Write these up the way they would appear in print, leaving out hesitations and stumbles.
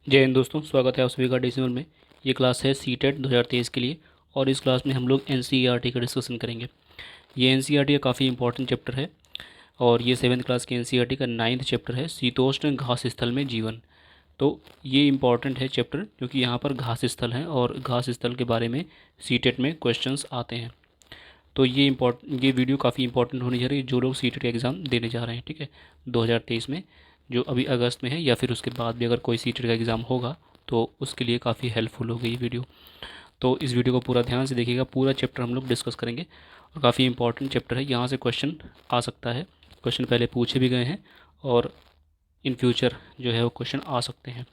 जय हिंद दोस्तों, स्वागत है आप सभी का डिसिमल में। ये क्लास है सीटेट 2023 के लिए और इस क्लास में हम लोग एनसीईआरटी का डिस्कशन करेंगे। ये एनसीईआरटी का काफ़ी इंपॉर्टेंट चैप्टर है और ये 7th क्लास के एनसीईआरटी का 9th चैप्टर है, शीतोष्ण घास स्थल में जीवन। तो ये इंपॉर्टेंट है चैप्टर क्योंकि यहाँ पर घास स्थल है और घास स्थल के बारे में सीटेट में क्वेश्चंस आते हैं। तो ये वीडियो काफ़ी इंपॉर्टेंट होनी जा रही है जो लोग सीटेट का एग्ज़ाम देने जा रहे हैं, ठीक है, 2023 में, जो अभी अगस्त में है या फिर उसके बाद भी अगर कोई सीटेट का एग्ज़ाम होगा तो उसके लिए काफ़ी हेल्पफुल होगी ये वीडियो। तो इस वीडियो को पूरा ध्यान से देखिएगा, पूरा चैप्टर हम लोग डिस्कस करेंगे और काफ़ी इंपॉर्टेंट चैप्टर है। यहाँ से क्वेश्चन आ सकता है, क्वेश्चन पहले पूछे भी गए हैं और इन फ्यूचर जो है वो क्वेश्चन आ सकते हैं।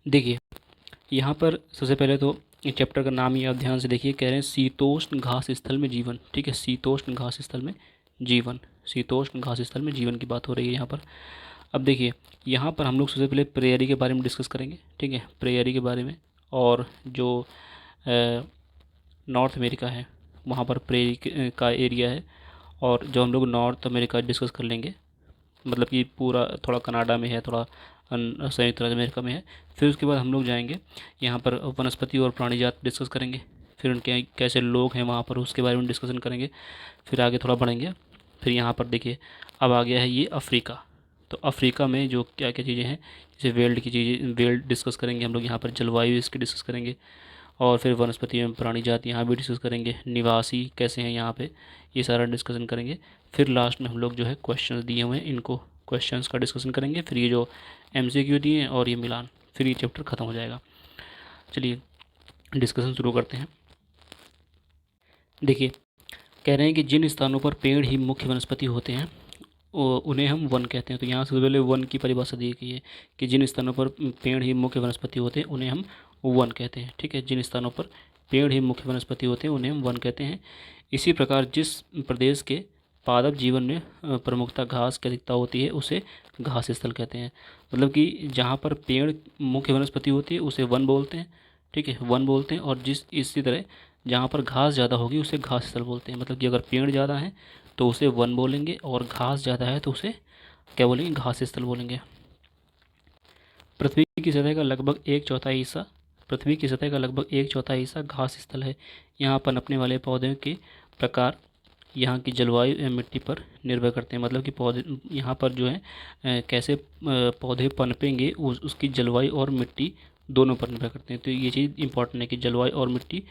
देखिए यहाँ पर सबसे पहले तो इस चैप्टर का नाम ही आप ध्यान से देखिए, कह रहे हैं शीतोष्ण घास स्थल में जीवन, ठीक है, शीतोष्ण घास स्थल में जीवन, शीतोष्ण घास स्थल में जीवन की बात हो रही है यहाँ पर। अब देखिए यहाँ पर हम लोग सबसे पहले प्रेयरी के बारे में डिस्कस करेंगे, ठीक है, प्रेयरी के बारे में। और जो नॉर्थ अमेरिका है वहाँ पर प्रेयरी का एरिया है, और जो हम लोग नॉर्थ अमेरिका डिस्कस कर लेंगे, मतलब कि पूरा थोड़ा कनाडा में है, थोड़ा संयुक्त राज्य अमेरिका में है। फिर उसके बाद हम लोग जाएंगे यहाँ पर वनस्पति और प्राणी जात डिस्कस करेंगे, फिर उनके कैसे लोग हैं वहाँ पर उसके बारे में डिस्कशन करेंगे। फिर आगे थोड़ा बढ़ेंगे, फिर यहाँ पर देखिए अब आ गया है ये अफ्रीका। तो अफ्रीका में जो क्या क्या चीज़ें हैं, जैसे वेल्ड की चीज़ें, वेल्ड डिस्कस करेंगे हम लोग यहाँ पर, जलवायु इसकी डिस्कस करेंगे, और फिर वनस्पति एवं प्राणी जाति यहाँ भी डिस्कस करेंगे, निवासी कैसे हैं यहाँ पे, ये सारा डिस्कशन करेंगे। फिर लास्ट में हम लोग जो है क्वेश्चंस दिए हुए हैं, इनको क्वेश्चंस का डिस्कशन करेंगे। फिर ये जो एमसीक्यू दिए हैं और ये मिलान, फिर ये चैप्टर ख़त्म हो जाएगा। चलिए डिस्कशन शुरू करते हैं। देखिए कह रहे हैं कि जिन स्थानों पर पेड़ ही मुख्य वनस्पति होते हैं उन्हें हम वन कहते हैं। तो यहाँ से पहले वन की परिभाषा दी गई है कि जिन स्थानों पर पेड़ ही मुख्य वनस्पति होते हैं उन्हें हम वन कहते हैं, ठीक है, जिन स्थानों पर पेड़ ही मुख्य वनस्पति होते हैं उन्हें हम वन कहते हैं। इसी प्रकार जिस प्रदेश के पादप जीवन में प्रमुखता घास की अधिकता होती है उसे घास स्थल कहते हैं। मतलब कि जहाँ पर पेड़ मुख्य वनस्पति होती है उसे वन बोलते हैं, ठीक है, वन बोलते हैं। और जिस इसी तरह जहाँ पर घास ज़्यादा होगी उसे घास स्थल बोलते हैं। मतलब कि अगर पेड़ ज़्यादा है तो उसे वन बोलेंगे और घास ज़्यादा है तो उसे क्या बोलेंगे, घास स्थल बोलेंगे। पृथ्वी की सतह का लगभग एक चौथाई हिस्सा पृथ्वी की सतह का लगभग एक चौथाई हिस्सा घास स्थल है। यहाँ पनपने वाले पौधों के प्रकार यहाँ की जलवायु एवं मिट्टी पर निर्भर करते हैं। मतलब कि पौधे यहाँ पर जो है कैसे पौधे पनपेंगे उसकी जलवायु और मिट्टी दोनों पर निर्भर करते हैं। तो ये चीज़ इंपॉर्टेंट है कि जलवायु और मिट्टी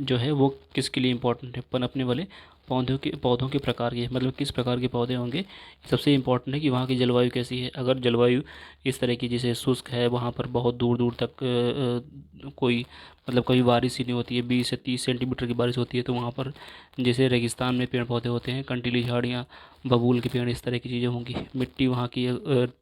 जो है वो किसके लिए इंपॉर्टेंट है, पनपने वाले पौधों के प्रकार के, मतलब किस प्रकार के पौधे होंगे। सबसे इम्पोर्टेंट है कि वहाँ की जलवायु कैसी है। अगर जलवायु इस तरह की जैसे शुष्क है, वहाँ पर बहुत दूर दूर तक कोई मतलब कभी बारिश ही नहीं होती है, 20 से 30 सेंटीमीटर की बारिश होती है, तो वहाँ पर जैसे रेगिस्तान में पेड़ पौधे होते हैं, कंटीली झाड़ियाँ, बबूल के पेड़, इस तरह की चीज़ें होंगी। मिट्टी वहाँ की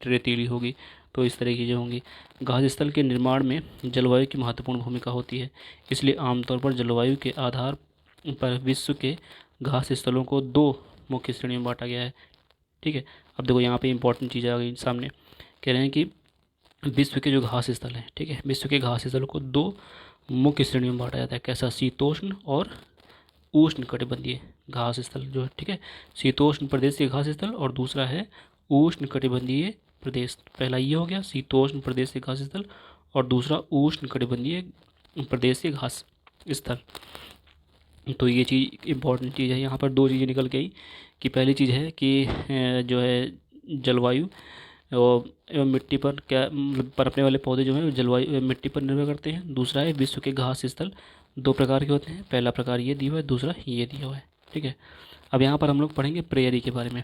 रेतीली होगी, तो इस तरह की चीज़ें होंगी। घास स्थल के निर्माण में जलवायु की महत्वपूर्ण भूमिका होती है, इसलिए आमतौर पर जलवायु के आधार पर विश्व के घास स्थलों को दो मुख्य श्रेणियों में बांटा गया है, ठीक है। अब देखो यहाँ पे इंपॉर्टेंट चीज़ आ गई सामने, कह रहे हैं कि विश्व के जो घास स्थल हैं, ठीक है, विश्व के घास स्थलों को दो मुख्य श्रेणियों में बांटा जाता है। कैसा, शीतोष्ण और उष्ण कटिबंधीय घास स्थल जो है, ठीक है, शीतोष्ण प्रदेश के घास स्थल और दूसरा है उष्ण कटिबंधीय प्रदेश। पहला ये हो गया शीतोष्ण प्रदेश के घास स्थल और दूसरा उष्ण कटिबंधीय प्रदेश के घास स्थल। तो ये चीज़ इंपॉर्टेंट चीज़ है। यहाँ पर दो चीज़ें निकल के आई कि पहली चीज़ है कि जो है जलवायु एवं मिट्टी पर क्या मतलब पनपने वाले पौधे जो हैं जलवायु एवं मिट्टी पर निर्भर करते हैं। दूसरा है विश्व के घास स्थल दो प्रकार के होते हैं, पहला प्रकार ये दिया हुआ है, दूसरा ये दिया हुआ है, ठीक है। अब यहाँ पर हम लोग पढ़ेंगे प्रेयरी के बारे में।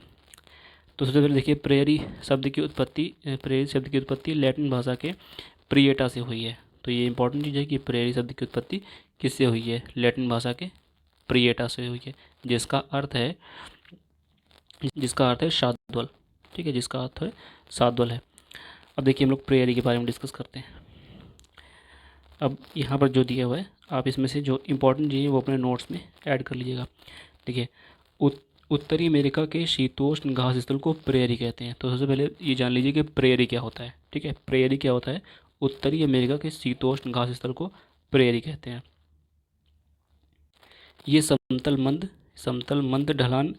तो सबसे पहले देखिए प्रेयरी शब्द की उत्पत्ति, प्रेयरी शब्द की उत्पत्ति लैटिन भाषा के प्रिएटा से हुई है। तो ये इंपॉर्टेंट चीज़ है कि प्रेयरी शब्द की उत्पत्ति किससे हुई है, लैटिन भाषा के प्रिएटा से हुई है, जिसका अर्थ है शाद्वल, ठीक है, जिसका अर्थ है शाद्वल है। अब देखिए हम लोग प्रेयरी के बारे में डिस्कस करते हैं। अब यहाँ पर जो दिया हुआ है आप इसमें से जो इंपॉर्टेंट चीज़ें वो अपने नोट्स में ऐड कर लीजिएगा। देखिए उत्तरी अमेरिका के शीतोष्ण घास स्थल को प्रेयरी कहते हैं। तो सबसे पहले ये जान लीजिए कि प्रेयरी क्या होता है, ठीक है, प्रेयरी क्या होता है। उत्तरी अमेरिका के शीतोष्ण घास स्थल को प्रेयरी कहते हैं। ये समतल मंद ढलान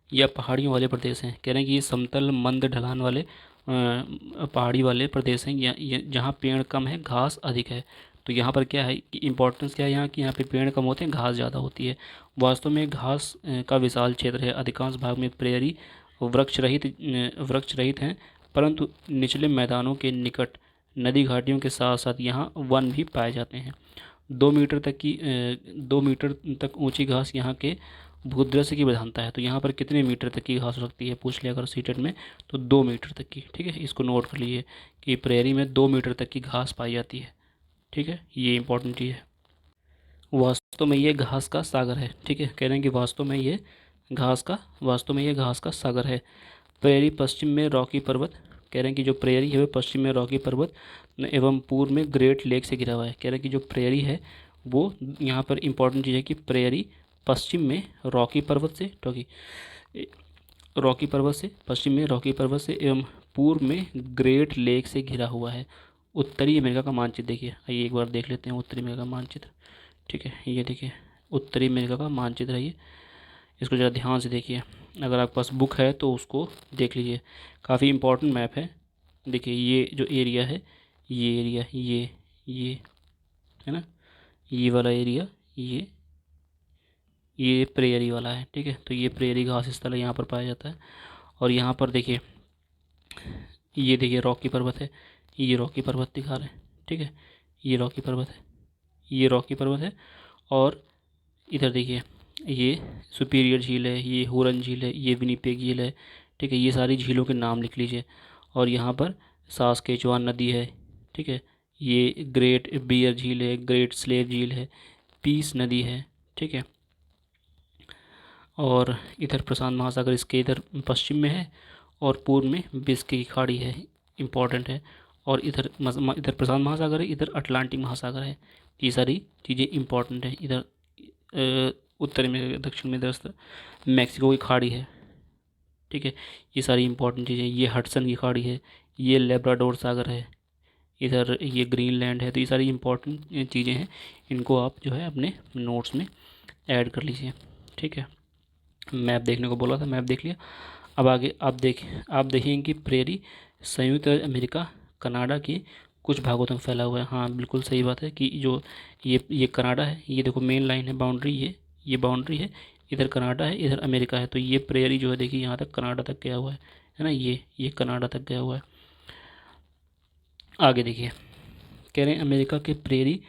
या पहाड़ियों वाले प्रदेश हैं। कह रहे हैं कि ये समतल मंद ढलान वाले पहाड़ी वाले प्रदेश हैं जहाँ पेड़ कम है, घास अधिक है। तो यहाँ पर क्या है कि इम्पोर्टेंस क्या है यहाँ की, यहाँ पे पेड़ कम होते हैं, घास ज़्यादा होती है। वास्तव में घास का विशाल क्षेत्र है, अधिकांश भाग में प्रेयरी वृक्ष रहित हैं, परंतु निचले मैदानों के निकट नदी घाटियों के साथ साथ यहाँ वन भी पाए जाते हैं। 2 मीटर तक ऊंची घास यहाँ के भूदृश्य की प्रधानता है। तो यहाँ पर कितने मीटर तक की घास हो सकती है पूछ लिया अगर सीटेट में, तो 2 मीटर तक की। ठीक है, इसको नोट कर लीजिए कि प्रेयरी में 2 मीटर तक की घास पाई जाती है। ठीक है, ये इंपॉर्टेंट चीज़ है। वास्तव में ये घास का सागर है। ठीक है, कह रहे हैं कि वास्तव में ये घास का सागर है। प्रेयरी पश्चिम में रॉकी पर्वत, कह रहे हैं कि जो प्रेयरी है वह पश्चिम में रॉकी पर्वत एवं पूर्व में ग्रेट लेक से घिरा हुआ है। कह रहे हैं कि जो प्रेयरी है वो, यहाँ पर इंपॉर्टेंट चीज़ है कि प्रेयरी पश्चिम में रॉकी पर्वत से पश्चिम में रॉकी पर्वत से एवं पूर्व में ग्रेट लेक से घिरा हुआ है। उत्तरी अमेरिका का मानचित्र देखिए, आइए एक बार देख लेते हैं उत्तरी अमेरिका का मानचित्र। ठीक है, ये देखिए उत्तरी अमेरिका का मानचित्र है ये, इसको ज़रा ध्यान से देखिए। अगर आपके पास बुक है तो उसको देख लीजिए, काफ़ी इम्पोर्टेंट मैप है। देखिए ये जो एरिया है, ये एरिया, ये है ना, ये वाला एरिया, ये प्रेयरी वाला है। ठीक है, तो ये प्रेयरी घास स्थल है, यहाँ पर पाया जाता है। और यहाँ पर देखिए, ये देखिए रॉकी पर्वत है, ये रॉकी पर्वत दिखा रहे हैं। ठीक है, ये रॉकी पर्वत है, ये रॉकी पर्वत है। और इधर देखिए ये सुपीरियर झील है, ये हुरन झील है, ये विनिपेग झील है। ठीक है, ये सारी झीलों के नाम लिख लीजिए। और यहाँ पर सास्केचुआन नदी है। ठीक है, ये ग्रेट बियर झील है, ग्रेट स्लेव झील है, पीस नदी है। ठीक है, और इधर प्रशांत महासागर इसके इधर पश्चिम में है, और पूर्व में बिस्के की खाड़ी है, इम्पॉर्टेंट है। और इधर इधर प्रशांत महासागर है, इधर अटलांटिक महासागर है। ये सारी चीज़ें इम्पॉर्टेंट है। इधर उत्तर में, दक्षिण में इधर मैक्सिको की खाड़ी है। ठीक है, ये सारी इंपॉर्टेंट चीज़ें। ये हडसन की खाड़ी है, ये लेब्राडोर सागर है, इधर ये ग्रीनलैंड है। तो ये सारी इंपॉर्टेंट चीज़ें हैं, इनको आप जो है अपने नोट्स में ऐड कर लीजिए। ठीक है, मैप देखने को बोला था, मैप देख लिया। अब आगे आप देखेंगे कि प्रेरी संयुक्त अमेरिका कनाडा के कुछ भागों तक फैला हुआ है। हाँ बिल्कुल सही बात है कि जो ये कनाडा है, ये देखो मेन लाइन है, बाउंड्री, ये बाउंड्री है, इधर कनाडा है, इधर अमेरिका है। तो ये प्रेयरी जो है देखिए यहाँ तक कनाडा तक गया हुआ है ना, ये कनाडा तक गया हुआ है। आगे देखिए, कह रहे हैं अमेरिका के प्रेयरी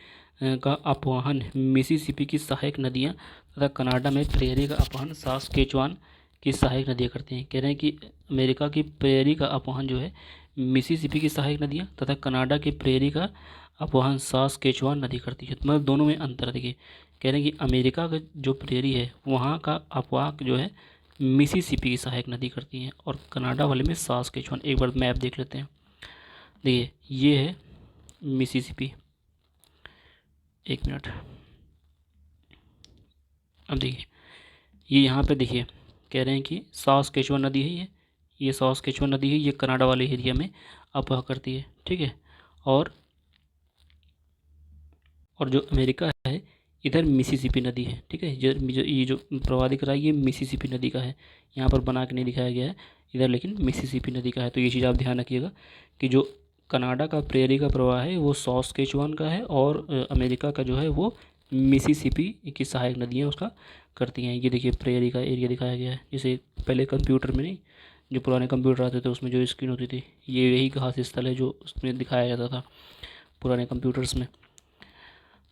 का अपवाहन मिसिसिपी की सहायक नदियाँ तथा कनाडा में प्रेयरी का अपवाहन सास्केचुआन की सहायक नदियाँ करते हैं। कह रहे हैं कि अमेरिका की प्रेयरी का अपवाहन जो है मिसिसिपी की सहायक नदियाँ तथा कनाडा की प्रेयरी का अपवाहन सास्केचुआन नदी करती है। तो मतलब दोनों में अंतर देखिए, कह रहे हैं कि अमेरिका का जो प्रेयरी है वहाँ का अपवाह जो है मिसिसिपी की सहायक नदी करती हैं, और कनाडा वाले में सास्केचुआन। एक बार मैप देख लेते हैं। देखिए ये है मिसिसिपी, एक मिनट, अब देखिए ये यहाँ पे देखिए, कह रहे हैं कि सास्केचुआन नदी है, ये सास्केचुआन नदी है, ये कनाडा वाले एरिया में अपवाह करती है। ठीक है, और जो अमेरिका है इधर मिसिसिपी नदी है। ठीक है, ये जो प्रवाह दिख रहा है ये मिसिसिपी नदी का है, यहाँ पर बना के नहीं दिखाया गया है इधर, लेकिन मिसिसिपी नदी का है। तो ये चीज़ आप ध्यान रखिएगा कि जो कनाडा का प्रेयरी का प्रवाह है वो सास्केचुआन का है, और अमेरिका का जो है वो मिसिसिपी की सहायक नदियाँ उसका करती हैं। ये देखिए प्रेयरी का एरिया दिखाया गया है, जैसे पहले कंप्यूटर में नहीं, जो पुराने कंप्यूटर आते थे उसमें जो स्क्रीन होती थी, ये यही घास स्थल है जो उसमें दिखाया जाता था पुराने कंप्यूटर्स में।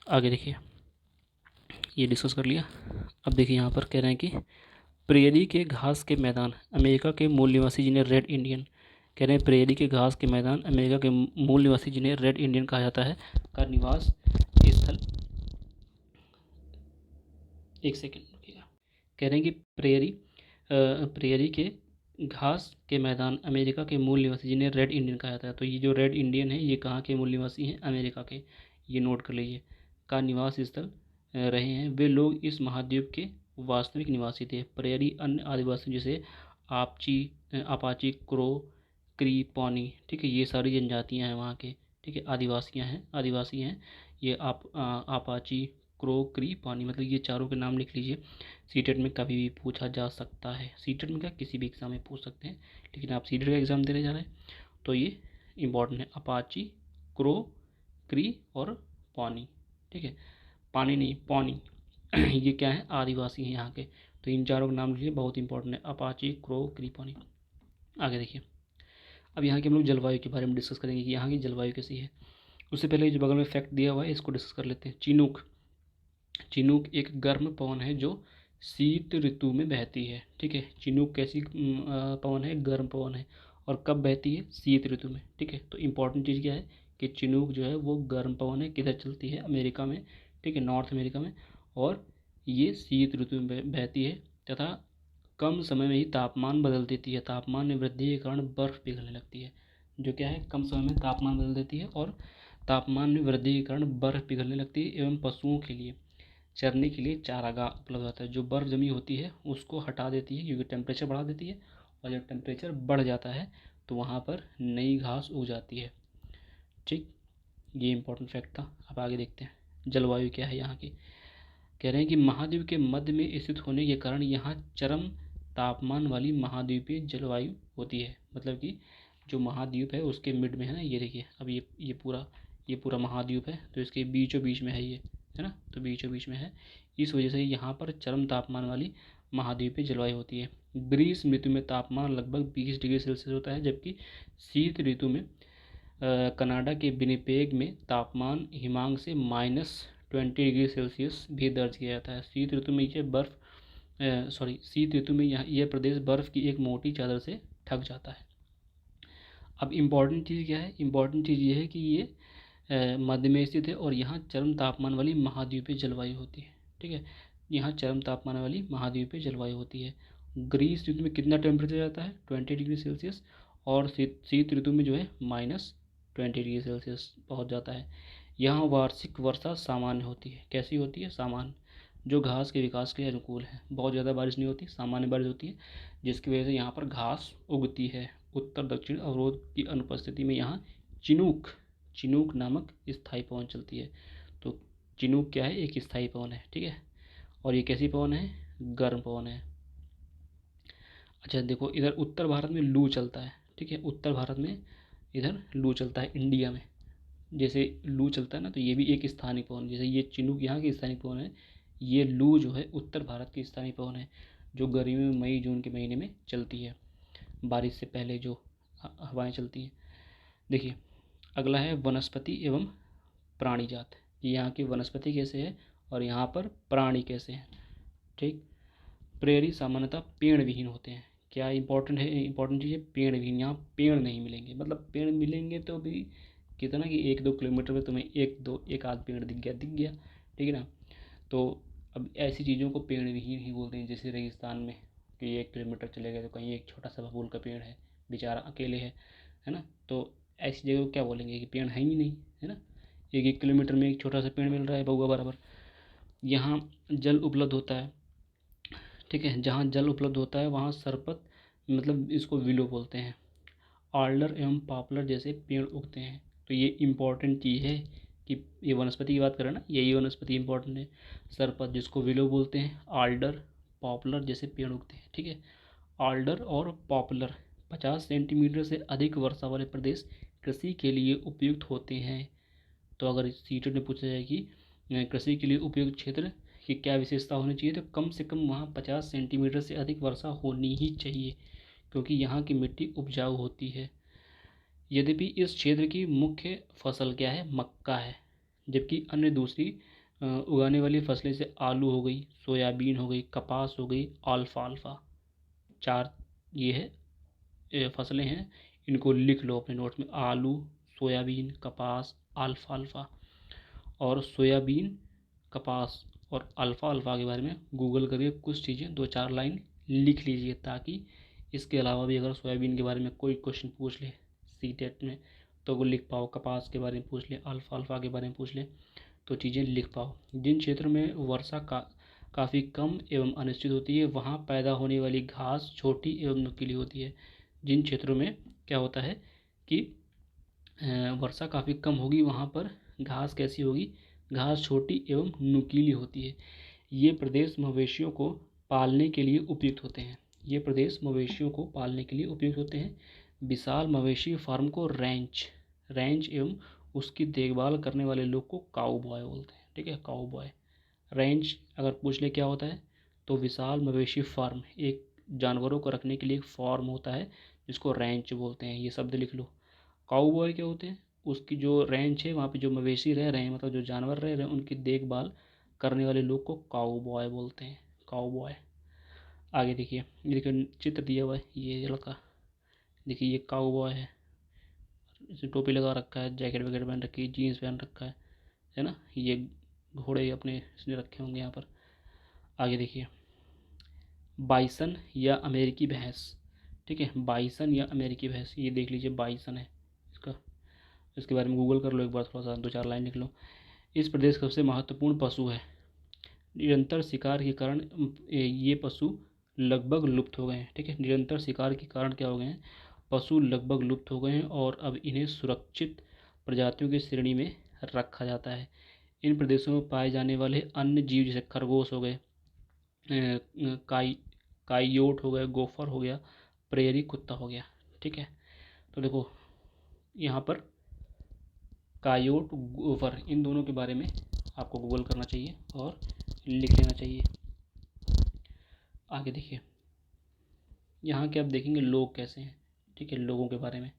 आगे देखिए, ये डिस्कस कर लिया। अब देखिए यहाँ पर कह रहे हैं कि प्रेयरी के घास के मैदान अमेरिका के मूल निवासी जिन्हें रेड इंडियन, कह रहे हैं प्रेयरी के घास के मैदान अमेरिका के मूल निवासी जिन्हें रेड इंडियन कहा जाता है का निवास स्थल। एक सेकेंड रुकिएगा। कह रहे हैं कि प्रेयरी के घास के मैदान अमेरिका के मूल निवासी जिन्हें रेड इंडियन कहा जाता है। तो ये जो रेड इंडियन है ये कहाँ के मूल निवासी हैं, अमेरिका के, ये नोट कर लीजिए, का निवास स्थल रहे हैं। वे लोग इस महाद्वीप के वास्तविक निवासी थे। प्रेयरी अन्य आदिवासी जैसे अपाची, क्रो, क्री, पौनी, ठीक है, ये सारी जनजातियां हैं वहाँ के। ठीक है, आदिवासी हैं ये। अपाची, क्रो, क्री, पौनी, मतलब ये चारों के नाम लिख लीजिए। सीटेट में कभी भी पूछा जा सकता है, सीटेट में क्या किसी भी एग्ज़ाम में पूछ सकते हैं, लेकिन आप सीटेट का एग्ज़ाम देने जा रहे हैं तो ये इम्पोर्टेंट है, अपाची, क्रो, क्री और पौनी। ठीक है, पानी नहीं, पौनी ये क्या है, आदिवासी हैं यहाँ के। तो इन चारों का नाम लीजिए, बहुत इंपॉर्टेंट है, अपाची, क्रो, क्री, पौनी। आगे देखिए, अब यहाँ के हम लोग जलवायु के बारे में डिस्कस करेंगे कि यहाँ की जलवायु कैसी है। उससे पहले जो बगल में फैक्ट दिया हुआ है इसको डिस्कस कर लेते हैं। चिनूक, चिनूक एक गर्म पवन है जो शीत ऋतु में बहती है। ठीक है, चिनूक कैसी पवन है, गर्म पवन है, और कब बहती है, शीत ऋतु में। ठीक है, तो इंपॉर्टेंट चीज़ क्या है कि चिनूक जो है वो गर्म पवन है, किधर चलती है, अमेरिका में। ठीक है, नॉर्थ अमेरिका में, और ये शीत ऋतु में बहती है, तथा कम समय में ही तापमान बदल देती है। तापमान में वृद्धि के कारण बर्फ़ पिघलने लगती है। जो क्या है, कम समय में तापमान बदल देती है और तापमान में वृद्धि के कारण बर्फ़ पिघलने लगती है, एवं पशुओं के लिए चरने के लिए चारागाह उपलब्ध होता है। जो बर्फ़ जमी होती है उसको हटा देती है, क्योंकि टेम्परेचर बढ़ा देती है, और जब टेम्परेचर बढ़ जाता है तो वहाँ पर नई घास उग जाती है। ठीक, ये इंपॉर्टेंट फैक्ट था। अब आगे देखते हैं जलवायु क्या है यहाँ की। कह रहे हैं कि महाद्वीप के मध्य में स्थित होने के कारण यहाँ चरम तापमान वाली महाद्वीपीय जलवायु होती है। मतलब कि जो महाद्वीप है उसके मिड में है ना, ये देखिए, अब ये पूरा महाद्वीप है, तो इसके बीचों बीच में है ये, है ना, तो बीचों बीच में है। इस वजह से यहाँ पर चरम तापमान वाली महाद्वीपीय जलवायु होती है। ग्रीष्म ऋतु में तापमान लगभग 20 डिग्री सेल्सियस होता है, जबकि शीत ऋतु में कनाडा के विनिपेग में तापमान हिमांक से -20 डिग्री सेल्सियस भी दर्ज किया जाता है। शीत ऋतु में शीत ऋतु में यह प्रदेश बर्फ़ की एक मोटी चादर से ढक जाता है। अब इम्पॉर्टेंट चीज़ क्या है, इम्पॉर्टेंट चीज़ ये है कि ये मध्य में स्थित है और यहाँ चरम तापमान वाली महाद्वीपीय जलवायु होती है। ठीक है, यहाँ चरम तापमान वाली महाद्वीपीय जलवायु होती है। ग्रीष्म ऋतु में कितना टेम्परेचर जाता है, 20 डिग्री सेल्सियस, और शीत ऋतु में जो है -20 डिग्री सेल्सियस पहुँच जाता है। यहाँ वार्षिक वर्षा सामान्य होती है। कैसी होती है, सामान्य, जो घास के विकास के लिए अनुकूल है। बहुत ज़्यादा बारिश नहीं होती, सामान्य बारिश होती है, जिसकी वजह से यहाँ पर घास उगती है। उत्तर दक्षिण अवरोध की अनुपस्थिति में यहाँ चिनूक चिनूक नामक स्थायी पवन चलती है। तो चिनूक क्या है, एक स्थायी पवन है। ठीक है, और ये कैसी पवन है, गर्म पवन है। अच्छा देखो, इधर उत्तर भारत में लू चलता है। ठीक है, उत्तर भारत में इधर लू चलता है, इंडिया में जैसे लू चलता है ना, तो ये भी एक स्थानीय पवन, जैसे ये चिनूक यहाँ की स्थानीय पवन है, ये लू जो है उत्तर भारत की स्थानीय पवन है, जो गर्मी में मई जून के महीने में चलती है, बारिश से पहले जो हवाएं चलती हैं। देखिए, अगला है वनस्पति एवं प्राणी जात। यहाँ की वनस्पति कैसे है और यहाँ पर प्राणी कैसे हैं। ठीक, प्रेरी सामान्यतः पेड़ विहीन होते हैं। क्या इंपॉर्टेंट है, इंपॉर्टेंट चीज़ है, पेड़ विहीन। यहाँ पेड़ नहीं मिलेंगे, मतलब पेड़ मिलेंगे तो भी कितना कि 1-2 किलोमीटर में तुम्हें एक आध पेड़ दिख गया। ठीक है ना, तो अब ऐसी चीज़ों को पेड़ विहीन ही बोलते हैं। जैसे रेगिस्तान में कि 1 किलोमीटर चले गए तो कहीं एक छोटा सा बबूल का पेड़ है, बेचारा अकेले है ना, तो ऐसी जगह को क्या बोलेंगे कि पेड़ है ही नहीं, है ना। 1-1 किलोमीटर में एक छोटा सा पेड़ मिल रहा है बउआ बराबर। यहाँ जल उपलब्ध होता है। ठीक है, जहाँ जल उपलब्ध होता है वहाँ सरपत, मतलब इसको विलो बोलते हैं, आल्डर एवं पॉपुलर जैसे पेड़ उगते हैं। तो ये इम्पॉर्टेंट चीज़ है कि ये वनस्पति की बात करें ना, यही वनस्पति इम्पॉर्टेंट है। सरपत जिसको विलो बोलते हैं, आल्डर, पॉपुलर जैसे पेड़ उगते हैं। ठीक है, आल्डर और पॉपुलर 50 सेंटीमीटर से अधिक वर्षा वाले प्रदेश कृषि के लिए उपयुक्त होते हैं। तो अगर सीटेट में पूछा जाए कि कृषि के लिए उपयुक्त क्षेत्र की क्या विशेषता होनी चाहिए, तो कम से कम वहाँ 50 सेंटीमीटर से अधिक वर्षा होनी ही चाहिए, क्योंकि यहाँ की मिट्टी उपजाऊ होती है। यद्यपि इस क्षेत्र की मुख्य फसल क्या है, मक्का है, जबकि अन्य दूसरी उगाने वाली फसलें से आलू हो गई, सोयाबीन हो गई, कपास हो गई, अल्फाल्फा, 4 ये है फसलें हैं। इनको लिख लो अपने नोट में, आलू, सोयाबीन, कपास, अल्फाल्फा। और सोयाबीन, कपास और अल्फाल्फा के बारे में गूगल करके कुछ चीज़ें 2-4 लाइन लिख लीजिए, ताकि इसके अलावा भी अगर सोयाबीन के बारे में कोई क्वेश्चन पूछ ले सीटेट में तो वो लिख पाओ, कपास के बारे में पूछ ले, अल्फाल्फा के बारे में पूछ ले, तो चीज़ें लिख पाओ। जिन क्षेत्रों में वर्षा काफ़ी कम एवं अनिश्चित होती है वहाँ पैदा होने वाली घास छोटी एवं नुकीली होती है। जिन क्षेत्रों में क्या होता है कि वर्षा काफ़ी कम होगी वहाँ पर घास कैसी होगी, घास छोटी एवं नुकीली होती है। ये प्रदेश मवेशियों को पालने के लिए उपयुक्त होते हैं। ये प्रदेश मवेशियों को पालने के लिए उपयुक्त होते हैं। विशाल मवेशी फार्म को रेंच एवं उसकी देखभाल करने वाले लोग को काउबॉय बोलते हैं। ठीक है, काउबॉय। रेंच अगर पूछ ले क्या होता है तो विशाल मवेशी फार्म, एक जानवरों को रखने के लिए एक फार्म होता है जिसको रेंच बोलते हैं। ये शब्द लिख लो। काउबॉय क्या होते हैं, उसकी जो रेंच है वहाँ पे जो मवेशी रह रहे हैं, मतलब जो जानवर रह रहे हैं, उनकी देखभाल करने वाले लोग को काउबॉय बोलते हैं, काउबॉय। आगे देखिए, ये देखिए चित्र दिया हुआ है, ये लड़का देखिए, ये काउबॉय है। इसे टोपी लगा रखा है, जैकेट वगैरह पहन रखी है, जीन्स पहन रखा है ना। ये घोड़े अपने इसने रखे होंगे यहाँ पर। आगे देखिए, बाइसन या अमेरिकी भैंस। ठीक है, बाइसन या अमेरिकी भैंस, ये देख लीजिए बाइसन है इसका, इसके बारे में गूगल कर लो एक बार, थोड़ा सा 2-4 लाइन लिख लो। इस प्रदेश का सबसे महत्वपूर्ण पशु है। निरंतर शिकार के कारण ये पशु लगभग लुप्त हो गए हैं। ठीक है, निरंतर शिकार के कारण क्या हो गए हैं, पशु लगभग लुप्त हो गए हैं और अब इन्हें सुरक्षित प्रजातियों की श्रेणी में रखा जाता है। इन प्रदेशों में पाए जाने वाले अन्य जीव जैसे खरगोश हो गए, काइयोट हो गया, गोफर हो गया, प्रेरी कुत्ता हो गया। ठीक है, तो देखो यहाँ पर कायोट, गोफर, इन दोनों के बारे में आपको गूगल करना चाहिए और लिख लेना चाहिए। आगे देखिए, यहाँ के आप देखेंगे लोग कैसे हैं। ठीक है, लोगों के बारे में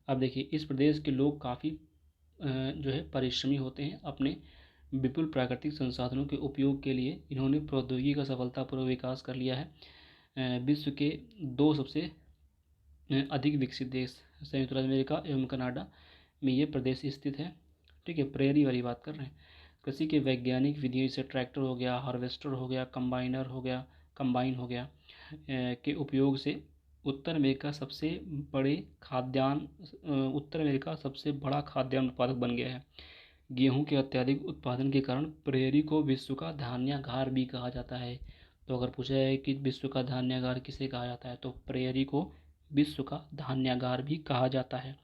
अब देखिए, इस प्रदेश के लोग काफ़ी जो है परिश्रमी होते हैं। अपने विपुल प्राकृतिक संसाधनों के उपयोग के लिए इन्होंने प्रौद्योगिकी का सफलतापूर्वक विकास कर लिया है। विश्व के 2 सबसे अधिक विकसित देश संयुक्त राज्य अमेरिका एवं कनाडा में ये प्रदेश स्थित है। ठीक है, प्रेयरी वाली बात कर रहे हैं। कृषि के वैज्ञानिक विधियों जैसे ट्रैक्टर हो गया, हार्वेस्टर हो गया, कंबाइन हो गया के उपयोग से उत्तर अमेरिका सबसे बड़ा खाद्यान्न उत्पादक बन गया है। गेहूं के अत्यधिक उत्पादन के कारण प्रेयरी को विश्व का धान्यागार भी कहा जाता है। तो अगर पूछा जाए कि विश्व का धान्यागार किसे कहा जाता है, तो प्रेयरी को विश्व का धान्यागार भी कहा जाता है।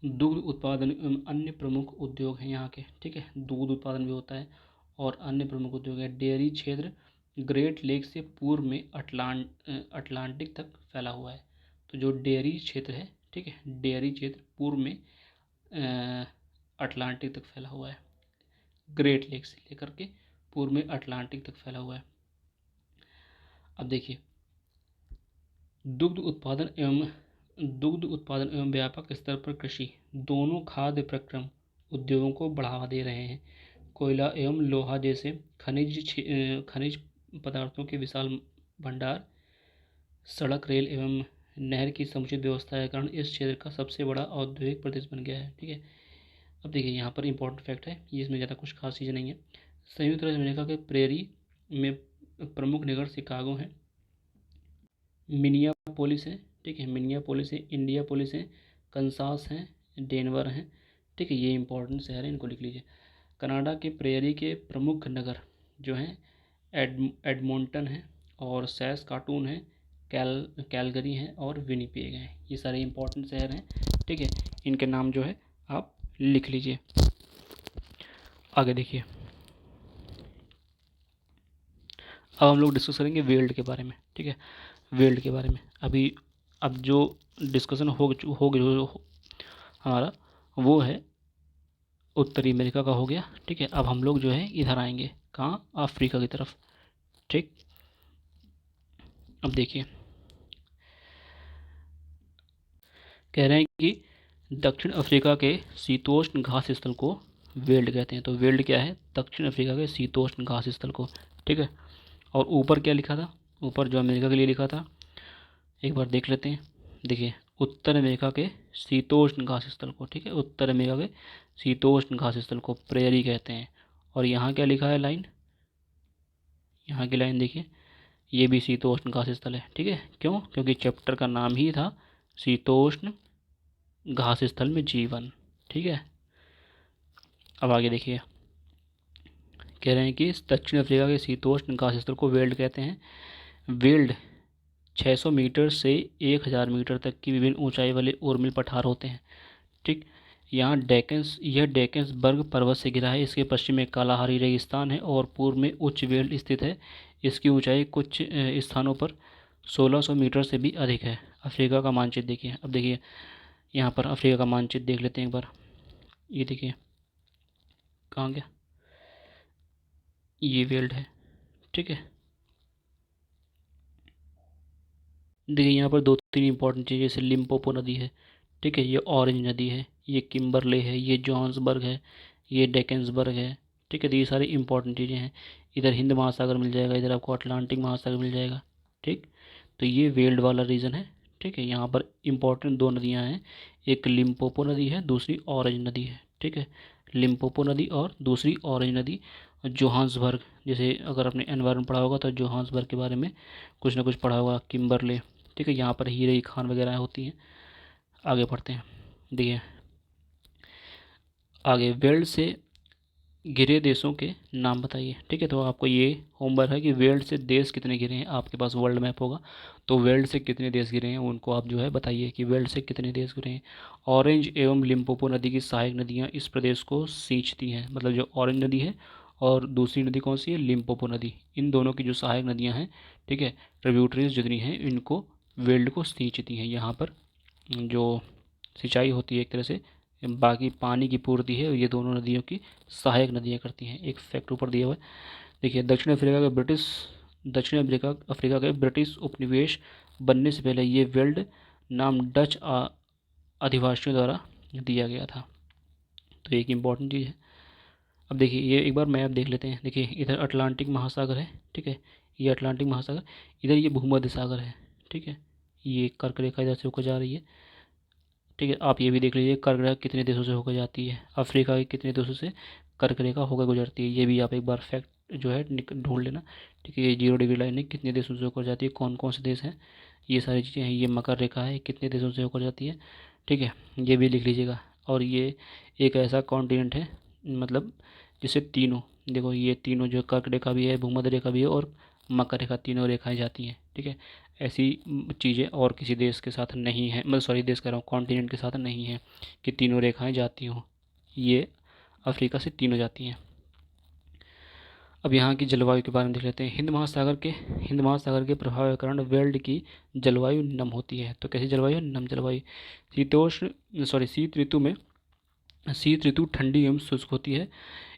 दुग्ध उत्पादन एवं अन्य प्रमुख उद्योग हैं यहाँ के। ठीक है, दूध उत्पादन भी होता है और अन्य प्रमुख उद्योग है। डेयरी क्षेत्र ग्रेट लेक से पूर्व में अटलांटिक तक फैला हुआ है। तो जो डेयरी क्षेत्र है, ठीक है, डेयरी क्षेत्र पूर्व में अटलांटिक तक फैला हुआ है। ग्रेट लेक से लेकर के पूर्व में अटलांटिक तक फैला हुआ है। अब देखिए, दुग्ध उत्पादन एवं व्यापक स्तर पर कृषि दोनों खाद्य प्रक्रम उद्योगों को बढ़ावा दे रहे हैं। कोयला एवं लोहा जैसे खनिज पदार्थों के विशाल भंडार, सड़क, रेल एवं नहर की समुचित व्यवस्था के कारण इस क्षेत्र का सबसे बड़ा औद्योगिक प्रदेश बन गया है। ठीक है, अब देखिए यहाँ पर इंपॉर्टेंट फैक्ट है, ये इसमें ज़्यादा कुछ खास चीज़ नहीं है। संयुक्त राज्य अमेरिका के प्रेरी में प्रमुख नगर शिकागो हैं, मिनियापोलिस है। ठीक है, मिनियापोलिस है, इंडियापोलिस है, कंसास हैं, डेनवर हैं। ठीक है, ये इंपॉर्टेंट शहर है, इनको लिख लीजिए। कनाडा के प्रेरी के प्रमुख नगर जो हैं एडमोंटन है और सैस्काटून है, कैलगरी हैं और विनिपेग हैं। ये सारे इंपॉर्टेंट शहर हैं। ठीक है, इनके नाम जो है आप लिख लीजिए। आगे देखिए, अब हम लोग डिस्कस करेंगे वेल्ड के बारे में। ठीक है, वेल्ड के बारे में अब जो डिस्कशन हो हमारा वो है उत्तरी अमेरिका का हो गया। ठीक है, अब हम लोग जो है इधर आएंगे, कहाँ, अफ्रीका की तरफ। ठीक, अब देखिए कह रहे हैं कि दक्षिण अफ्रीका के शीतोष्ण घास स्थल को वेल्ड कहते हैं। तो वेल्ड क्या है, दक्षिण अफ्रीका के शीतोष्ण घास स्थल को। ठीक है, और ऊपर क्या लिखा था, ऊपर जो अमेरिका के लिए लिखा था एक बार देख लेते हैं। देखिए, उत्तर अमेरिका के शीतोष्ण घास स्थल को, ठीक है, उत्तर अमेरिका के शीतोष्ण घास स्थल को प्रेयरी कहते हैं। और यहाँ क्या लिखा है लाइन, यहाँ की लाइन देखिए, ये भी शीतोष्ण घास स्थल है। ठीक है, क्यों, क्योंकि चैप्टर का नाम ही था शीतोष्ण घास स्थल में जीवन। ठीक है, अब आगे देखिए, कह रहे हैं कि दक्षिण अफ्रीका के शीतोष्ण घास स्थल को वेल्ड कहते हैं। वेल्ड 600 मीटर से 1000 मीटर तक की विभिन्न ऊंचाई वाले उर्मिल पठार होते हैं। ठीक, यह डेकेंसबर्ग पर्वत से घिरा है। इसके पश्चिम में कालाहारी रेगिस्तान है और पूर्व में उच्च वेल्ड स्थित है। इसकी ऊंचाई कुछ स्थानों पर 1600 मीटर से भी अधिक है। अफ्रीका का मानचित्र देखिए। अब देखिए यहाँ पर अफ्रीका का मानचित्र देख लेते हैं एक बार। ये देखिए कहाँ गया, ये वेल्ड है, ठीक है। देखिए यहाँ पर 2-3 इंपॉर्टेंट चीज़, जैसे लिम्पोपो नदी है, ठीक है, ये ऑरेंज नदी है, ये किम्बरले है, ये जोहान्सबर्ग है, ये डेकेंसबर्ग है, ठीक है। तो ये सारी इंपॉर्टेंट चीज़ें हैं। इधर हिंद महासागर मिल जाएगा, इधर आपको अटलांटिक महासागर मिल जाएगा, ठीक। तो ये वेल्ड वाला रीजन है, ठीक है। यहाँ पर इंपॉर्टेंट 2 नदियाँ हैं, एक लिम्पोपो नदी है, दूसरी ऑरेंज नदी है, ठीक है। लिम्पोपो नदी और दूसरी ऑरेंज नदी। जोहान्सबर्ग, जैसे अगर आपने एनवायरनमेंट पढ़ा होगा तो जोहान्सबर्ग के बारे में कुछ ना कुछ पढ़ा होगा। किम्बरले, ठीक है, यहाँ पर हीरे की खान वगैरह होती हैं। आगे बढ़ते हैं। देखिए आगे, वेल्ड से घिरे देशों के नाम बताइए, ठीक है। तो आपको ये होमवर्क है कि वेल्ड से देश कितने घिरे हैं। आपके पास वर्ल्ड मैप होगा, तो वेल्ड से कितने देश घिरे हैं उनको आप जो है बताइए कि वेल्ड से कितने देश घिरे हैं। ऑरेंज एवं लिम्पोपो नदी की सहायक नदियाँ इस प्रदेश को सींचती हैं, मतलब जो ऑरेंज नदी है और दूसरी नदी कौन सी है, लिम्पोपो नदी, इन दोनों की जो सहायक नदियाँ हैं, ठीक है, ट्रिब्यूटरीज जितनी हैं, इनको वेल्ड को सींचती हैं। यहाँ पर जो सिंचाई होती है एक तरह से, बाकी पानी की पूर्ति है, ये दोनों नदियों की सहायक नदियाँ करती हैं। एक फैक्ट ऊपर दिया हुआ है, देखिए दक्षिण अफ्रीका अफ्रीका के ब्रिटिश उपनिवेश बनने से पहले ये वेल्ड नाम डच अधिवासियों द्वारा दिया गया था। तो एक इम्पॉर्टेंट चीज़ है। अब देखिए ये एक बार मैप देख लेते हैं। देखिए इधर अटलांटिक महासागर है, ठीक है, ये अटलांटिक महासागर, इधर ये भूमध्य सागर है, ठीक है। ये कर्क रेखा इधर से होकर जा रही है, ठीक है। आप ये भी देख लीजिए कर्क रेखा कितने देशों से होकर जाती है, अफ्रीका के कितने देशों से कर्क रेखा होकर गुजरती है, ये भी आप एक बार फैक्ट जो है ढूंढ लेना, ठीक है। ये 0 डिग्री लाइन है, कितने देशों से होकर जाती है, कौन कौन से देश हैं, ये सारी चीज़ें हैं। ये मकर रेखा है, कितने देशों से होकर जाती है, ठीक है, ये भी लिख लीजिएगा। और ये एक ऐसा कॉन्टिनेंट है, मतलब जिसे तीनों, देखो ये तीनों जो कर्क रेखा भी है, भूमध्य रेखा भी है और मकर रेखा, तीनों रेखाएं जाती हैं, ठीक है। ऐसी चीज़ें और किसी देश के साथ नहीं है, मतलब सॉरी देश कह रहा हूँ, कॉन्टिनेंट के साथ नहीं है कि तीनों रेखाएं जाती हों, ये अफ्रीका से तीनों जाती हैं। अब यहाँ की जलवायु के बारे में देख लेते हैं। हिंद महासागर के प्रभाव के कारण वेल्ड की जलवायु नम होती है। तो कैसी जलवायु, नम जलवायु। शीत ऋतु ठंडी एवं शुष्क होती है।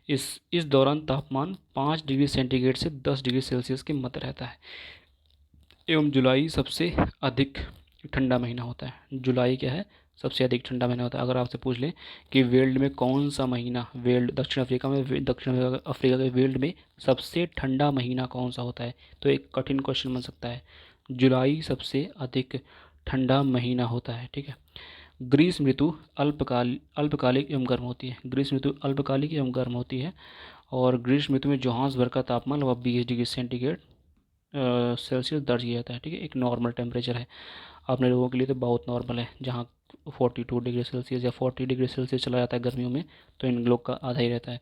इस दौरान तापमान 5 डिग्री सेंटीग्रेड से 10 डिग्री सेल्सियस के मध्य रहता है एवं जुलाई सबसे अधिक ठंडा महीना होता है। जुलाई क्या है, सबसे अधिक ठंडा महीना होता है। अगर आपसे पूछ लें कि वेल्ड में कौन सा महीना, वेल्ड दक्षिण अफ्रीका के वेल्ड में सबसे ठंडा महीना कौन सा होता है, तो एक कठिन क्वेश्चन बन सकता है। जुलाई सबसे अधिक ठंडा महीना होता है, ठीक है। ग्रीष्म ऋतु अल्पकालिक एवं गर्म होती है। ग्रीष्म ऋतु अल्पकालिक एवं गर्म होती है और ग्रीष्म ऋतु में जोहान्सबर्ग का तापमान लगभग 20 डिग्री सेंटीग्रेड सेल्सियस दर्ज किया जाता है, ठीक है। एक नॉर्मल टेम्परेचर है, अपने लोगों के लिए तो बहुत नॉर्मल है। जहाँ 42 डिग्री सेल्सियस या 40 डिग्री सेल्सियस चला जाता है गर्मियों में, तो इन लोग का आधा ही रहता है,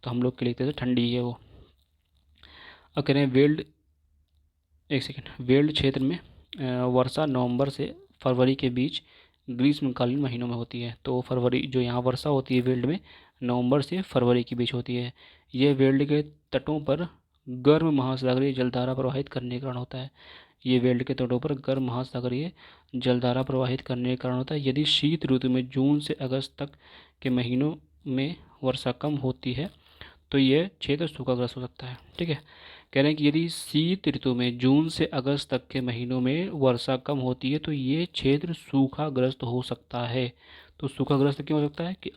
तो हम लोग के लिए तो ठंडी ही है वो। अब कह रहे हैं वेल्ड क्षेत्र में वर्षा नवंबर से फरवरी के बीच ग्रीष्मकालीन महीनों में होती है। तो फरवरी, जो यहाँ वर्षा होती है वेल्ड में, नवंबर से फरवरी के बीच होती है। ये वेल्ड के तटों पर गर्म महासागरीय जलधारा प्रवाहित करने के कारण होता है। ये वेल्ड के तटों पर गर्म महासागरीय जलधारा प्रवाहित करने के कारण होता है। यदि शीत ऋतु में जून से अगस्त तक के महीनों में वर्षा कम होती है तो यह क्षेत्र सूखाग्रस्त हो सकता है, ठीक है। कह रहे हैं कि यदि शीत ऋतु में जून से अगस्त तक के महीनों में वर्षा कम होती है तो ये क्षेत्र सूखाग्रस्त हो सकता है। तो सूखाग्रस्त क्यों हो सकता है कि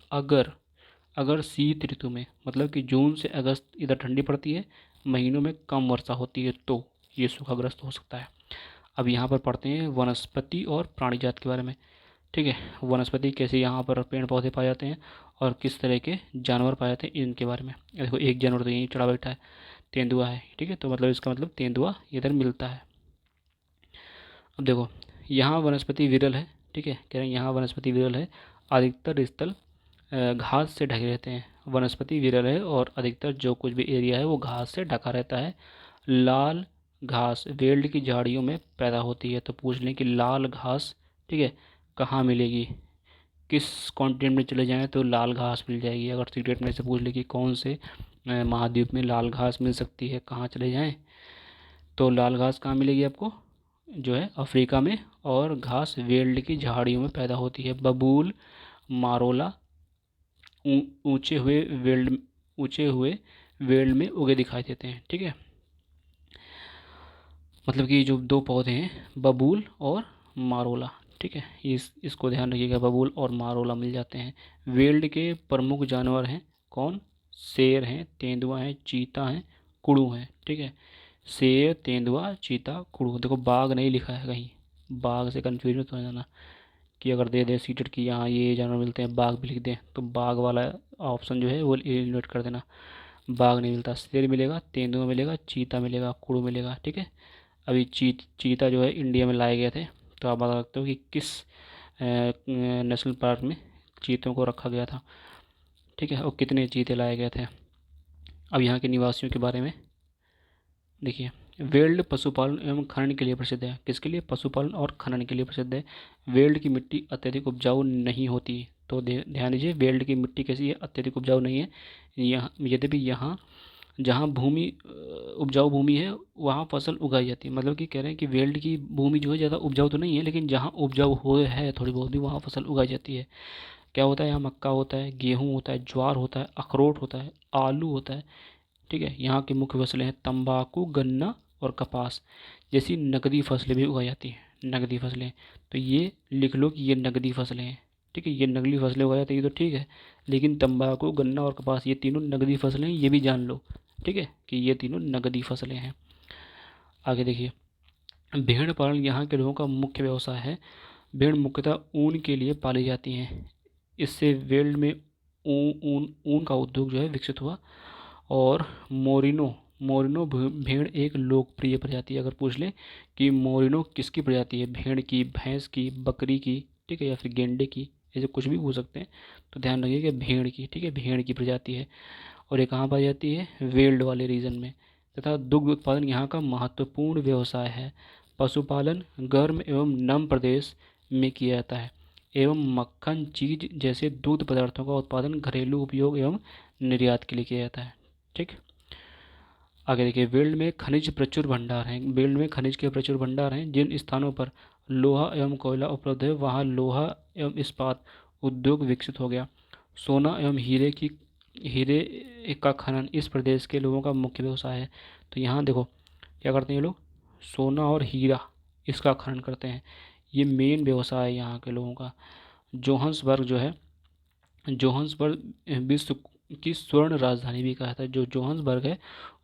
अगर शीत ऋतु में, मतलब कि जून से अगस्त इधर ठंडी पड़ती है, महीनों में कम वर्षा होती है, तो ये सूखाग्रस्त हो सकता है। अब यहाँ पर पढ़ते हैं वनस्पति और प्राणी जात के बारे में, ठीक है। वनस्पति कैसे यहाँ पर पेड़ पौधे पाए जाते हैं और किस तरह के जानवर पाए जाते हैं, इनके बारे में। देखो एक जानवर तो यहीं चढ़ा बैठा है, तेंदुआ है, ठीक है। तो मतलब इसका मतलब तेंदुआ इधर मिलता है। अब देखो यहाँ वनस्पति विरल है, ठीक है। कह रहे हैं यहाँ वनस्पति विरल है, अधिकतर स्थल घास से ढके रहते हैं। वनस्पति विरल है और अधिकतर जो कुछ भी एरिया है वो घास से ढका रहता है। लाल घास वेल्ड की झाड़ियों में पैदा होती है। तो पूछ लें कि लाल घास, ठीक है, कहाँ मिलेगी, किस कॉन्टिनेंट में चले जाएं तो लाल घास मिल जाएगी। अगर सीक्रेट में से पूछ ले कि कौन से महाद्वीप में लाल घास मिल सकती है, कहाँ चले जाएं, तो लाल घास कहाँ मिलेगी आपको, जो है अफ्रीका में, और घास वेल्ड की झाड़ियों में पैदा होती है। बबूल, मारोला ऊंचे हुए वेल्ड में उगे दिखाई देते हैं। ठीक है, मतलब कि जो दो पौधे हैं बबूल और मारोला, ठीक है, इसको ध्यान रखिएगा, बबूल और मारोला मिल जाते हैं। वेल्ड के प्रमुख जानवर हैं कौन? शेर हैं, तेंदुआ हैं, चीता हैं, कुड़ू हैं। ठीक है, शेर, तेंदुआ, चीता, कुड़ू। देखो बाघ नहीं लिखा है कहीं, बाघ से कन्फ्यूज मत हो जाना कि अगर दे दें सीटेड की यहाँ ये जानवर मिलते हैं, बाघ भी लिख दें तो बाघ वाला ऑप्शन जो है वो एलिमिनेट कर देना। बाघ नहीं मिलता, शेर मिलेगा, तेंदुआ मिलेगा, चीता मिलेगा, कुड़ू मिलेगा। ठीक है, अभी चीता जो है इंडिया में लाए गए थे, तो आप बता सकते हो कि किस नेशनल पार्क में चीतों को रखा गया था। ठीक है, और कितने चीते लाए गए थे। अब यहाँ के निवासियों के बारे में देखिए, वेल्ड पशुपालन एवं खनन के लिए प्रसिद्ध है। किसके लिए? पशुपालन और खनन के लिए प्रसिद्ध है। वेल्ड की मिट्टी अत्यधिक उपजाऊ नहीं होती, तो ध्यान दीजिए, वेल्ड की मिट्टी कैसी है? अत्यधिक उपजाऊ नहीं है। यहाँ यद्यपि यहाँ जहाँ भूमि उपजाऊ भूमि है वहाँ फसल उगाई जाती है। मतलब कि कह रहे हैं कि वेल्ड की भूमि जो है ज़्यादा उपजाऊ तो नहीं है, लेकिन जहाँ उपजाऊ हो है थोड़ी बहुत भी, वहाँ फसल उगाई जाती है। क्या होता है? यहाँ मक्का होता है, गेहूँ होता है, ज्वार होता है, अखरोट होता है, आलू होता है। ठीक है, यहाँ की मुख्य फसलें हैं तंबाकू, गन्ना और कपास जैसी नकदी फसलें भी उगाई जाती हैं। नकदी फसलें, तो ये लिख लो कि ये नकदी फसलें हैं। ठीक है, ये नकदी फसलें उगाई जाती है, ये तो ठीक है, लेकिन तंबाकू, गन्ना और कपास ये तीनों नकदी फसलें हैं, ये भी जान लो। ठीक है, कि ये तीनों नकदी फसलें हैं। आगे देखिए, भेड़ पालन यहाँ के लोगों का मुख्य व्यवसाय है। भेड़ मुख्यतः ऊन के लिए पाली जाती हैं। इससे वेल्ड में ऊन का उद्योग जो है विकसित हुआ। और मोरिनो मोरिनो भेड़ एक लोकप्रिय प्रजाति है। अगर पूछ लें कि मोरिनो किसकी प्रजाति है, भेड़ की, भैंस की, बकरी की, ठीक है, या फिर गेंडे की, ऐसे कुछ भी पूछ सकते हैं, तो ध्यान रखिए कि भेड़ की। ठीक है, भेड़ की प्रजाति है और ये कहाँ पाई जाती है? वेल्ड वाले रीजन में। तथा दुग्ध उत्पादन यहाँ का महत्वपूर्ण व्यवसाय है। पशुपालन गर्म एवं नम प्रदेश में किया जाता है एवं मक्खन, चीज जैसे दूध पदार्थों का उत्पादन घरेलू उपयोग एवं निर्यात के लिए किया जाता है। ठीक, आगे देखिए, वेल्ड में खनिज प्रचुर भंडार हैं। वेल्ड में खनिज के प्रचुर भंडार हैं। जिन स्थानों पर लोहा एवं कोयला उपलब्ध है वहाँ लोहा एवं इस्पात उद्योग विकसित हो गया। सोना एवं हीरे का खनन इस प्रदेश के लोगों का मुख्य व्यवसाय है। तो यहाँ देखो क्या करते हैं ये लोग, सोना और हीरा इसका खनन करते हैं, ये मेन व्यवसाय है यहाँ के लोगों का। जोहान्सबर्ग जो है, जोहान्सबर्ग विश्व की स्वर्ण राजधानी भी कहा जाता है। जो जोहान्सबर्ग है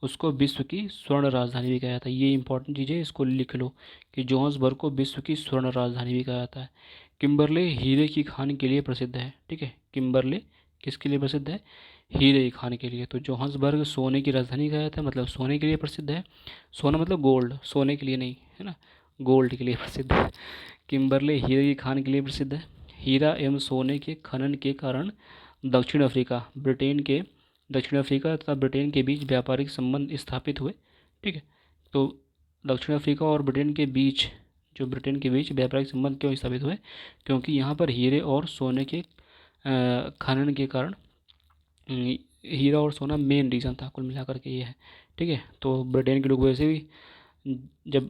उसको विश्व की स्वर्ण राजधानी भी कहा जाता है। ये इंपॉर्टेंट चीज़ है, इसको लिख लो कि जोहान्सबर्ग को विश्व की स्वर्ण राजधानी भी कहा जाता है। किम्बरले हीरे की खान के लिए प्रसिद्ध है। ठीक है, किम्बरले किसके लिए प्रसिद्ध है? हीरे की खान के लिए। तो जोहान्सबर्ग सोने की राजधानी कहा जाता है, मतलब सोने के लिए प्रसिद्ध है। सोना मतलब गोल्ड, सोने के लिए नहीं, है ना, गोल्ड के लिए प्रसिद्ध है। किम्बरले हीरे की खान के लिए प्रसिद्ध है। हीरा एवं सोने के खनन के कारण दक्षिण अफ्रीका ब्रिटेन के दक्षिण अफ्रीका तथा ब्रिटेन के बीच व्यापारिक संबंध स्थापित हुए। ठीक है, तो दक्षिण अफ्रीका और ब्रिटेन के बीच व्यापारिक संबंध क्यों स्थापित हुए? क्योंकि यहाँ पर हीरे और सोने के खनन के कारण हीरा और सोना मेन रीज़न था, कुल मिलाकर के ये है। ठीक है, तो ब्रिटेन के लोग वैसे भी जब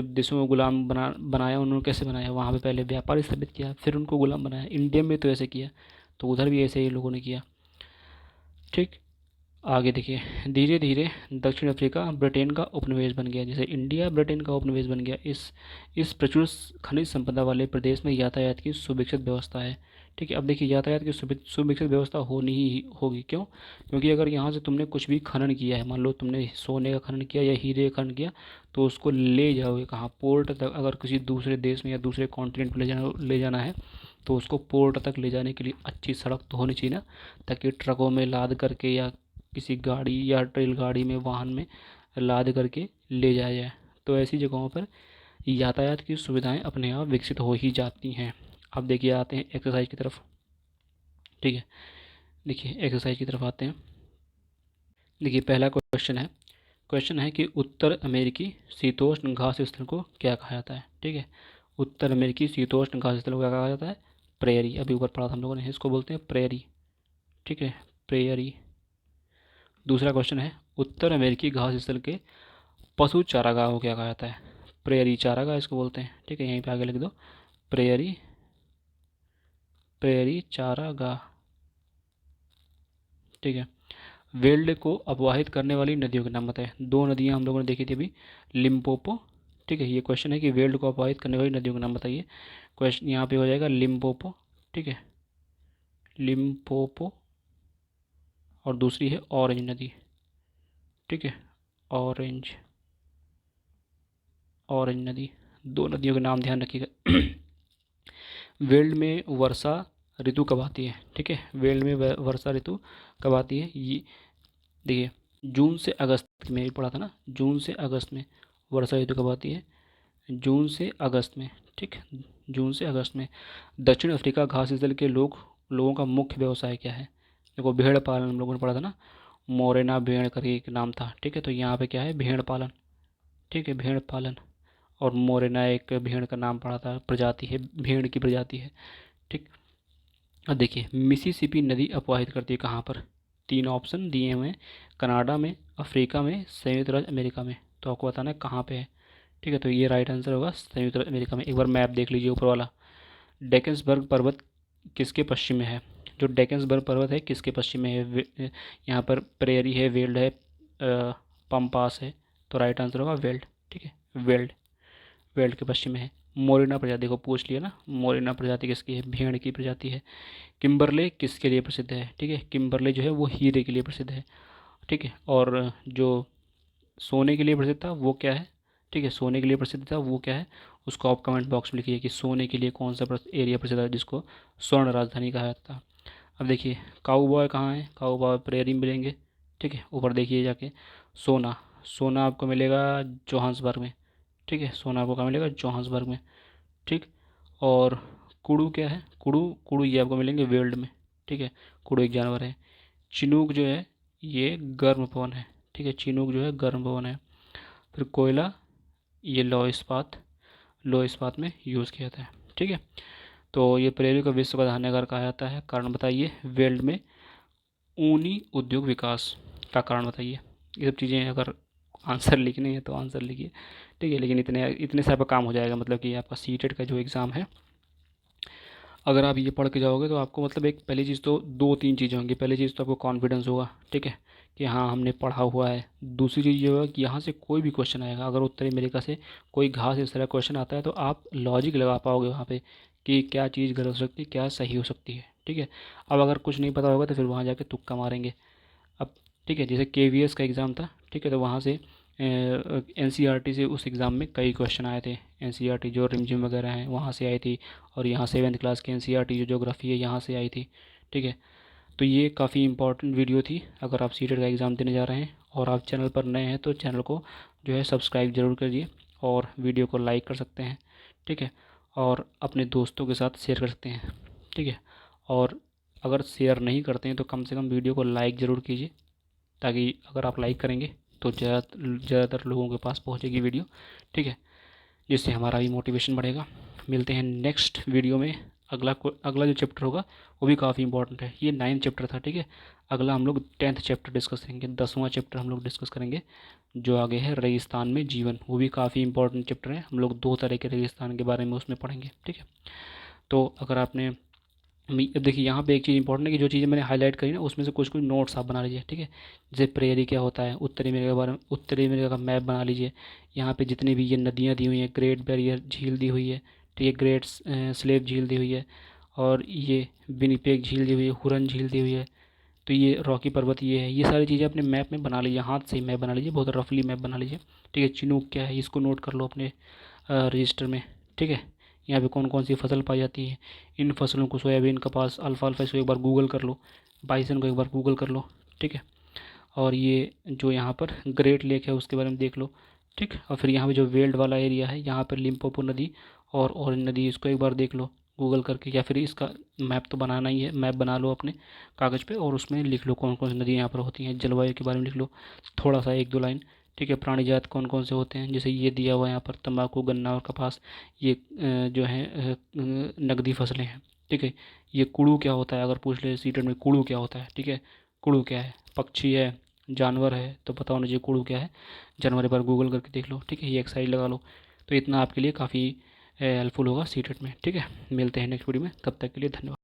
देशों को गुलाम बनाया, उन्होंने कैसे बनाया? वहाँ पे पहले व्यापार स्थापित किया, फिर उनको गुलाम बनाया। इंडिया में तो ऐसे किया, तो उधर भी ऐसे ही लोगों ने किया। ठीक, आगे देखिए, धीरे धीरे दक्षिण अफ्रीका ब्रिटेन का उपनिवेश बन गया, जैसे इंडिया ब्रिटेन का उपनिवेश बन गया। इस प्रचुर खनिज संपदा वाले प्रदेश में यातायात की सुविकसित व्यवस्था है। ठीक है, अब देखिए, यातायात की सुविकसित व्यवस्था होनी ही होगी। क्यों? क्योंकि अगर यहाँ से तुमने कुछ भी खनन किया है, मान लो तुमने सोने का खनन किया या हीरे का खनन किया, तो उसको ले जाओगे कहाँ? पोर्ट तक। अगर किसी दूसरे देश में या दूसरे कॉन्टिनेंट पर ले जाना है, तो उसको पोर्ट तक ले जाने के लिए अच्छी सड़क तो होनी चाहिए ना, ताकि ट्रकों में लाद करके या किसी गाड़ी या रेलगाड़ी में, वाहन में लाद करके ले जाया जाए। तो ऐसी जगहों पर यातायात की सुविधाएं अपने आप विकसित हो ही जाती हैं। अब देखिए, आते हैं एक्सरसाइज की तरफ। ठीक है, देखिए एक्सरसाइज की तरफ आते हैं। देखिए, पहला क्वेश्चन है कि उत्तर अमेरिकी शीतोष्ण घास स्थल को क्या कहा जाता है? ठीक है, उत्तर अमेरिकी शीतोष्ण घास स्थल को क्या कहा जाता है? प्रेयरी। अभी ऊपर पढ़ा था हम लोगों ने, इसको बोलते हैं प्रेयरी। ठीक है, प्रेयरी। दूसरा क्वेश्चन है, उत्तर अमेरिकी घास स्थल के पशु चारागाह को क्या कहा जाता है? प्रेयरी चारागाह इसको बोलते हैं, ठीक है। यहीं पे आगे लिख दो प्रेयरी, प्रेयरी चारागाह, ठीक है। वेल्ड को अपवाहित करने वाली नदियों के नाम बताएं। दो नदियां हम लोगों ने देखी थी अभी, लिम्पोपो, ठीक है। ये क्वेश्चन है कि वेल्ड को अपवाहित करने वाली नदियों के नाम बताइए। क्वेश्चन यहाँ पे हो जाएगा लिम्पोपो, ठीक है, लिम्पोपो, और दूसरी है ऑरेंज नदी, ठीक है, ऑरेंज, ऑरेंज नदी। दो नदियों के नाम ध्यान रखिएगा। वेल्ड में वर्षा ऋतु कब आती है, ठीक है, वेल्ड में वर्षा ऋतु कब आती है, ये देखिए जून से अगस्त में पढ़ा था ना, जून से अगस्त में वर्षा ऋतु कब आती है, जून से अगस्त में, ठीक, जून से अगस्त में। दक्षिण अफ्रीका घास स्थल के लोगों का मुख्य व्यवसाय क्या है। देखो भेड़ पालन हम लोगों ने पढ़ा था ना, मोरेना भेड़ करके एक नाम था, ठीक है। तो यहाँ पे क्या है, भेड़ पालन, ठीक है, भेड़ पालन। और मोरेना एक भेड़ का नाम पड़ा था, प्रजाति है, भेड़ की प्रजाति है, ठीक। अब देखिए मिसिसिपी नदी अपवाहित करती है कहाँ पर, तीन ऑप्शन दिए हुए हैं, कनाडा में, अफ्रीका में, संयुक्त राज्य अमेरिका में। तो आपको बताना है कहाँ पे है, ठीक है। तो ये राइट आंसर होगा संयुक्त राज्य अमेरिका में। एक बार मैप देख लीजिए ऊपर वाला। डेकेंसबर्ग पर्वत किसके पश्चिम में है, जो डेकेंसबर्ग पर्वत है किसके पश्चिम में है, यहाँ पर प्रेयरी है, वेल्ड है, पम्पास है। तो राइट आंसर होगा वेल्ड, ठीक है, वेल्ड, वेल्ड के पश्चिम में है। मोरिना प्रजाति को पूछ लिया ना, मोरिना प्रजाति किसकी है, भेड़ की प्रजाति है। किम्बरले किसके लिए प्रसिद्ध है, ठीक है, किम्बरले जो है वो हीरे के लिए प्रसिद्ध है, ठीक है। और जो सोने के लिए प्रसिद्ध था वो क्या है, ठीक है, सोने के लिए प्रसिद्ध था वो क्या है, उसको आप कमेंट बॉक्स में लिखिए कि सोने के लिए कौन सा एरिया प्रसिद्ध है जिसको स्वर्ण राजधानी कहा जाता है। अब देखिए काउबॉय कहाँ है, काउबॉय प्रेयरी में मिलेंगे, ठीक है। ऊपर देखिए जाके सोना, सोना आपको मिलेगा जोहान्सबर्ग में, ठीक है, सोना आपको कहाँ मिलेगा, जोहान्सबर्ग में, ठीक। और कुड़ू क्या है, कुड़ू, कुड़ू ये आपको मिलेंगे वेल्ड में, ठीक है, कुड़ू एक जानवर है। चिनूक जो है ये गर्म पवन है, ठीक है, चिनूक जो है गर्म पवन है। फिर कोयला ये लौह इस्पात में यूज़ किया जाता है, ठीक है। तो ये प्रेरियों का विश्व का धान्यागार कहा जाता है। कारण बताइए, वेल्ड में ऊनी उद्योग विकास का कारण बताइए। ये सब चीज़ें अगर आंसर लिखने हैं तो आंसर लिखिए, ठीक है। लेकिन इतने इतने सारे पर काम हो जाएगा, मतलब कि आपका सीटेट का जो एग्ज़ाम है, अगर आप ये पढ़ के जाओगे तो आपको मतलब एक पहली चीज़ तो दो तीन चीज़ें होंगी। पहली चीज़ तो आपको कॉन्फिडेंस होगा, ठीक है, कि हाँ हमने पढ़ा हुआ है। दूसरी चीज़ ये होगा कि यहाँ से कोई भी क्वेश्चन आएगा, अगर उत्तरी अमेरिका से कोई घास इस तरह क्वेश्चन आता है तो आप लॉजिक लगा पाओगे वहाँ पे कि क्या चीज़ गलत हो सकती है, क्या सही हो सकती है, ठीक है। अब अगर कुछ नहीं पता होगा तो फिर वहाँ जाके तुक्का मारेंगे। अब ठीक है, जैसे KVS का एग्ज़ाम था, ठीक है, तो वहाँ से NCERT से उस एग्ज़ाम में कई क्वेश्चन आए थे। NCERT जो रिमझिम वगैरह हैं वहाँ से आई थी, और यहाँ 7th क्लास की NCERT जो ज्योग्राफी है यहाँ से आई थी, ठीक है। तो ये काफ़ी इंपॉर्टेंट वीडियो थी अगर आप सीटेट का एग्ज़ाम देने जा रहे हैं और आप चैनल पर नए हैं तो चैनल को जो है सब्सक्राइब ज़रूर करिए और वीडियो को लाइक कर सकते हैं, ठीक है, और अपने दोस्तों के साथ शेयर कर सकते हैं, ठीक है। और अगर शेयर नहीं करते हैं तो कम से कम वीडियो को लाइक ज़रूर कीजिए, ताकि अगर आप लाइक करेंगे तो ज़्यादातर लोगों के पास पहुंचेगी वीडियो, ठीक है, जिससे हमारा भी मोटिवेशन बढ़ेगा। मिलते हैं नेक्स्ट वीडियो में। अगला जो चैप्टर होगा वो भी काफ़ी इंपॉर्टेंट है। ये 9th चैप्टर था, ठीक है। अगला हम लोग 10th चैप्टर डिस्कस करेंगे, 10वां चैप्टर हम लोग डिस्कस करेंगे जो आगे है रेगिस्तान में जीवन। वो भी काफ़ी इंपॉर्टेंट चैप्टर है। हम लोग 2 तरह के रेगिस्तान के बारे में उसमें पढ़ेंगे, ठीक है। तो अगर आपने अब देखिए यहाँ पे एक चीज़ इंपॉर्टेंट है कि जो चीज़ें मैंने हाईलाइट करी ना उसमें से कुछ कुछ नोट्स आप बना लीजिए, ठीक है। जैसे प्रेयरी क्या होता है, उत्तरी अमेरिका के बारे में, उत्तरी अमेरिका का मैप बना लीजिए। यहाँ पे जितनी भी ये नदियाँ दी हुई हैं, ग्रेट बैरियर झील दी हुई है, ठीक है, ग्रेट स्लेव झील दी हुई है, और ये विनिपेग झील दी हुई है, हुरन झील दी हुई है, तो ये रॉकी पर्वत ये है। ये सारी चीज़ें अपने मैप में बना लीजिए, हाथ से ही मैप बना लीजिए, बहुत रफली मैप बना लीजिए, ठीक है। चिनूक क्या है इसको नोट कर लो अपने रजिस्टर में, ठीक है। यहाँ पे कौन कौन सी फसल पाई जाती है, इन फसलों को सोयाबीन, कपास, अल्फाल्फा, इसको एक बार गूगल कर लो, बाइसन को एक बार गूगल कर लो, ठीक है। और ये जो यहाँ पर ग्रेट लेक है उसके बारे में देख लो, ठीक। और फिर यहाँ पे जो वेल्ड वाला एरिया है यहाँ पर लिम्पोपो नदी और ऑरेंज नदी, इसको एक बार देख लो गूगल करके, या फिर इसका मैप तो बनाना ही है, मैप बना लो अपने कागज़ पे और उसमें लिख लो कौन कौन सी नदी यहाँ पर होती हैं, जलवायु के बारे में लिख लो थोड़ा सा 1-2 लाइन, ठीक है। प्राणी जात कौन कौन से होते हैं, जैसे ये दिया हुआ है यहाँ पर तंबाकू, गन्ना और कपास, ये जो है नकदी फसलें हैं, ठीक है। ये कुड़ू क्या होता है, अगर पूछ ले सीटेट में कुड़ू क्या होता है, ठीक है, कुड़ू क्या है, पक्षी है, जानवर है, तो पता होना चाहिए कुड़ू क्या है, जानवर एक बार गूगल करके देख लो, ठीक है। ये एक साइड लगा लो। तो इतना आपके लिए काफ़ी हेल्पफुल होगा सीटेट में। ठीक है, मिलते हैं नेक्स्ट वीडियो में, तब तक के लिए धन्यवाद।